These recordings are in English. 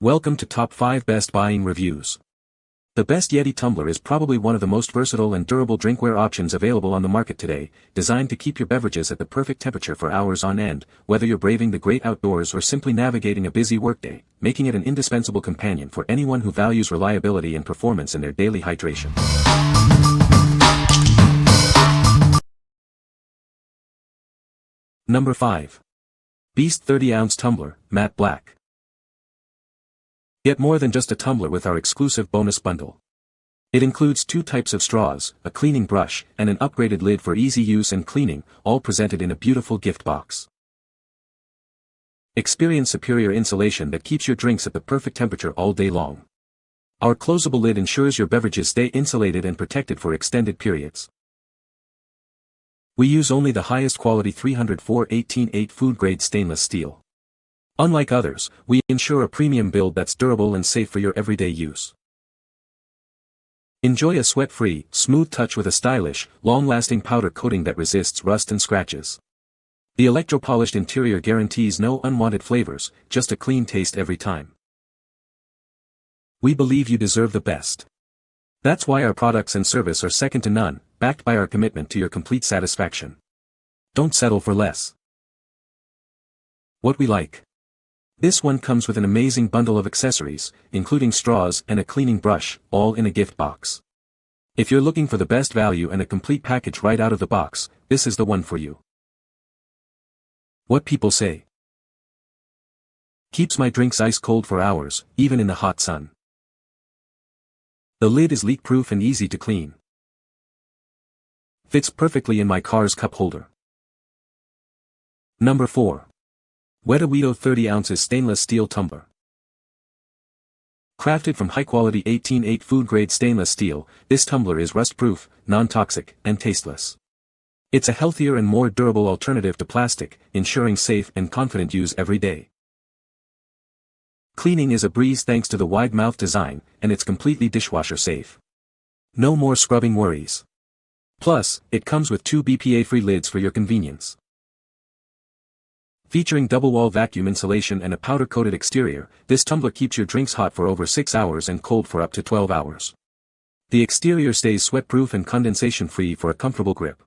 Welcome to Top 5 Best Buying Reviews. The best Yeti Tumbler is probably one of the most versatile and durable drinkware options available on the market today, designed to keep your beverages at the perfect temperature for hours on end, whether you're braving the great outdoors or simply navigating a busy workday, making it an indispensable companion for anyone who values reliability and performance in their daily hydration. Number 5. Beast 30-ounce Tumbler, Matte Black. Get more than just a tumbler with our exclusive bonus bundle. It includes 2 types of straws, a cleaning brush, and an upgraded lid for easy use and cleaning, all presented in a beautiful gift box. Experience superior insulation that keeps your drinks at the perfect temperature all day long. Our closable lid ensures your beverages stay insulated and protected for extended periods. We use only the highest quality 304/18/8 food-grade stainless steel. Unlike others, we ensure a premium build that's durable and safe for your everyday use. Enjoy a sweat-free, smooth touch with a stylish, long-lasting powder coating that resists rust and scratches. The electro-polished interior guarantees no unwanted flavors, just a clean taste every time. We believe you deserve the best. That's why our products and service are second to none, backed by our commitment to your complete satisfaction. Don't settle for less. What we like. This one comes with an amazing bundle of accessories, including straws and a cleaning brush, all in a gift box. If you're looking for the best value and a complete package right out of the box, this is the one for you. What people say. Keeps my drinks ice cold for hours, even in the hot sun. The lid is leak-proof and easy to clean. Fits perfectly in my car's cup holder. Number 4. WETOWETO 30 ounces stainless steel tumbler. Crafted from high-quality 18/8 food-grade stainless steel, this tumbler is rust-proof, non-toxic, and tasteless. It's a healthier and more durable alternative to plastic, ensuring safe and confident use every day. Cleaning is a breeze thanks to the wide mouth design, and it's completely dishwasher safe. No more scrubbing worries. Plus, it comes with 2 BPA-free lids for your convenience. Featuring double-wall vacuum insulation and a powder-coated exterior, this tumbler keeps your drinks hot for over 6 hours and cold for up to 12 hours. The exterior stays sweat-proof and condensation-free for a comfortable grip.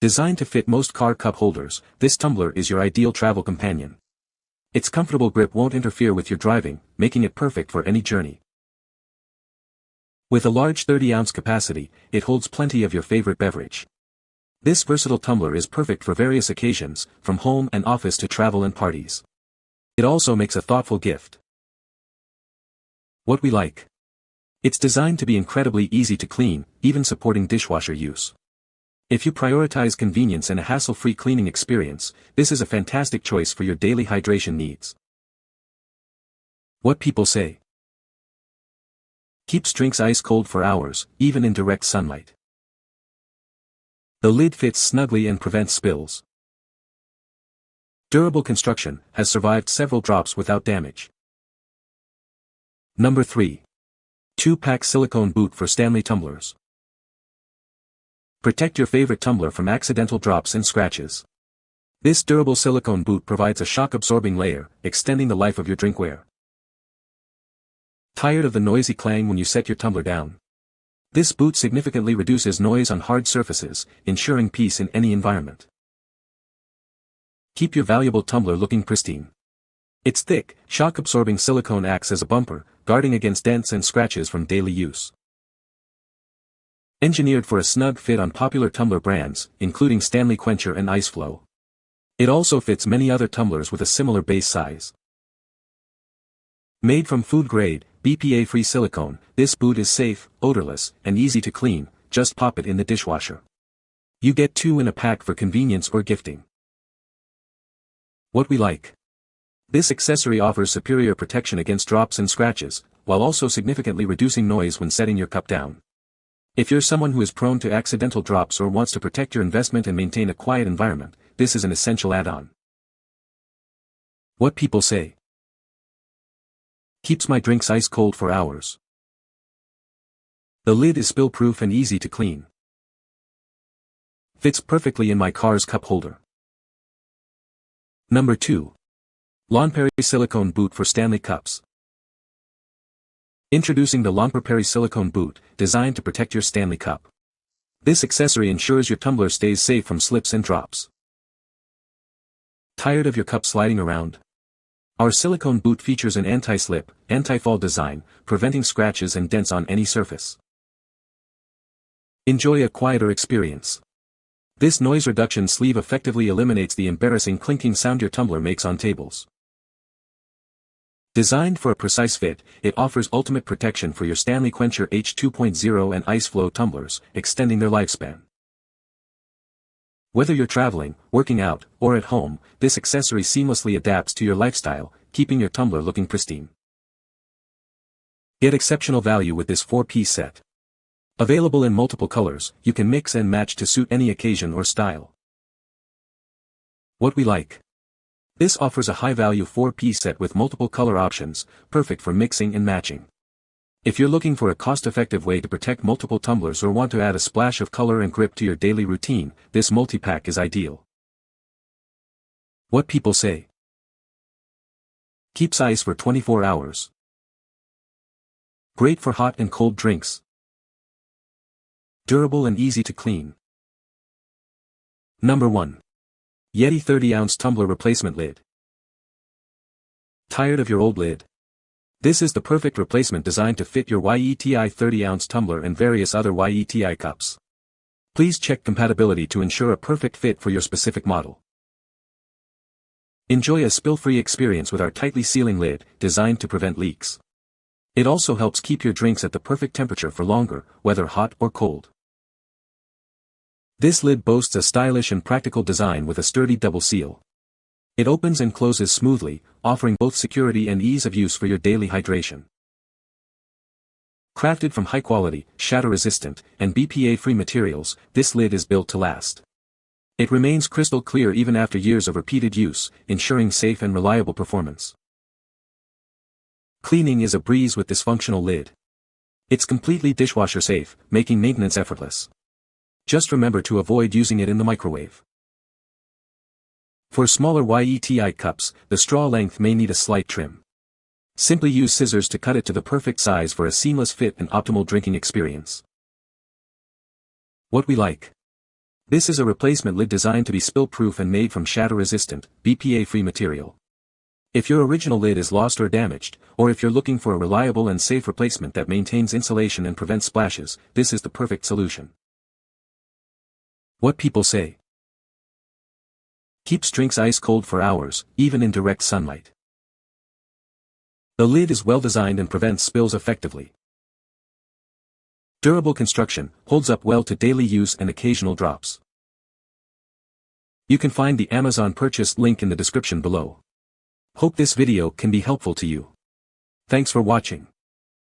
Designed to fit most car cup holders, this tumbler is your ideal travel companion. Its comfortable grip won't interfere with your driving, making it perfect for any journey. With a large 30-ounce capacity, it holds plenty of your favorite beverage. This versatile tumbler is perfect for various occasions, from home and office to travel and parties. It also makes a thoughtful gift. What we like. It's designed to be incredibly easy to clean, even supporting dishwasher use. If you prioritize convenience and a hassle-free cleaning experience, this is a fantastic choice for your daily hydration needs. What people say. Keeps drinks ice cold for hours, even in direct sunlight. The lid fits snugly and prevents spills. Durable construction, has survived several drops without damage. Number 3. 2-pack silicone boot for Stanley tumblers. Protect your favorite tumbler from accidental drops and scratches. This durable silicone boot provides a shock-absorbing layer, extending the life of your drinkware. Tired of the noisy clang when you set your tumbler down? This boot significantly reduces noise on hard surfaces, ensuring peace in any environment. Keep your valuable tumbler looking pristine. Its thick, shock-absorbing silicone acts as a bumper, guarding against dents and scratches from daily use. Engineered for a snug fit on popular tumbler brands, including Stanley Quencher and Iceflow. It also fits many other tumblers with a similar base size. Made from food-grade, BPA-free silicone, this boot is safe, odorless, and easy to clean. Just pop it in the dishwasher. You get 2 in a pack for convenience or gifting. What we like. This accessory offers superior protection against drops and scratches, while also significantly reducing noise when setting your cup down. If you're someone who is prone to accidental drops or wants to protect your investment and maintain a quiet environment, this is an essential add-on. What people say. Keeps my drinks ice cold for hours. The lid is spill-proof and easy to clean. Fits perfectly in my car's cup holder. Number 2. LONPARRY Silicone Boot for Stanley Cups. Introducing the LONPARRY Silicone Boot, designed to protect your Stanley Cup. This accessory ensures your tumbler stays safe from slips and drops. Tired of your cup sliding around? Our silicone boot features an anti-slip, anti-fall design, preventing scratches and dents on any surface. Enjoy a quieter experience. This noise reduction sleeve effectively eliminates the embarrassing clinking sound your tumbler makes on tables. Designed for a precise fit, it offers ultimate protection for your Stanley Quencher H2.0 and Ice Flow tumblers, extending their lifespan. Whether you're traveling, working out, or at home, this accessory seamlessly adapts to your lifestyle, keeping your tumbler looking pristine. Get exceptional value with this 4-piece set. Available in multiple colors, you can mix and match to suit any occasion or style. What we like. This offers a high-value 4-piece set with multiple color options, perfect for mixing and matching. If you're looking for a cost-effective way to protect multiple tumblers or want to add a splash of color and grip to your daily routine, this multi-pack is ideal. What people say. Keeps ice for 24 hours. Great for hot and cold drinks. Durable and easy to clean. Number 1. Yeti 30-ounce tumbler replacement lid. Tired of your old lid? This is the perfect replacement designed to fit your Yeti 30-ounce tumbler and various other Yeti cups. Please check compatibility to ensure a perfect fit for your specific model. Enjoy a spill-free experience with our tightly sealing lid, designed to prevent leaks. It also helps keep your drinks at the perfect temperature for longer, whether hot or cold. This lid boasts a stylish and practical design with a sturdy double seal. It opens and closes smoothly, offering both security and ease of use for your daily hydration. Crafted from high-quality, shatter-resistant, and BPA-free materials, this lid is built to last. It remains crystal clear even after years of repeated use, ensuring safe and reliable performance. Cleaning is a breeze with this functional lid. It's completely dishwasher safe, making maintenance effortless. Just remember to avoid using it in the microwave. For smaller Yeti cups, the straw length may need a slight trim. Simply use scissors to cut it to the perfect size for a seamless fit and optimal drinking experience. What we like. This is a replacement lid designed to be spill-proof and made from shatter-resistant, BPA-free material. If your original lid is lost or damaged, or if you're looking for a reliable and safe replacement that maintains insulation and prevents splashes, this is the perfect solution. What people say. Keeps drinks ice cold for hours, even in direct sunlight. The lid is well designed and prevents spills effectively. Durable construction, holds up well to daily use and occasional drops. You can find the Amazon purchase link in the description below. Hope this video can be helpful to you. Thanks for watching.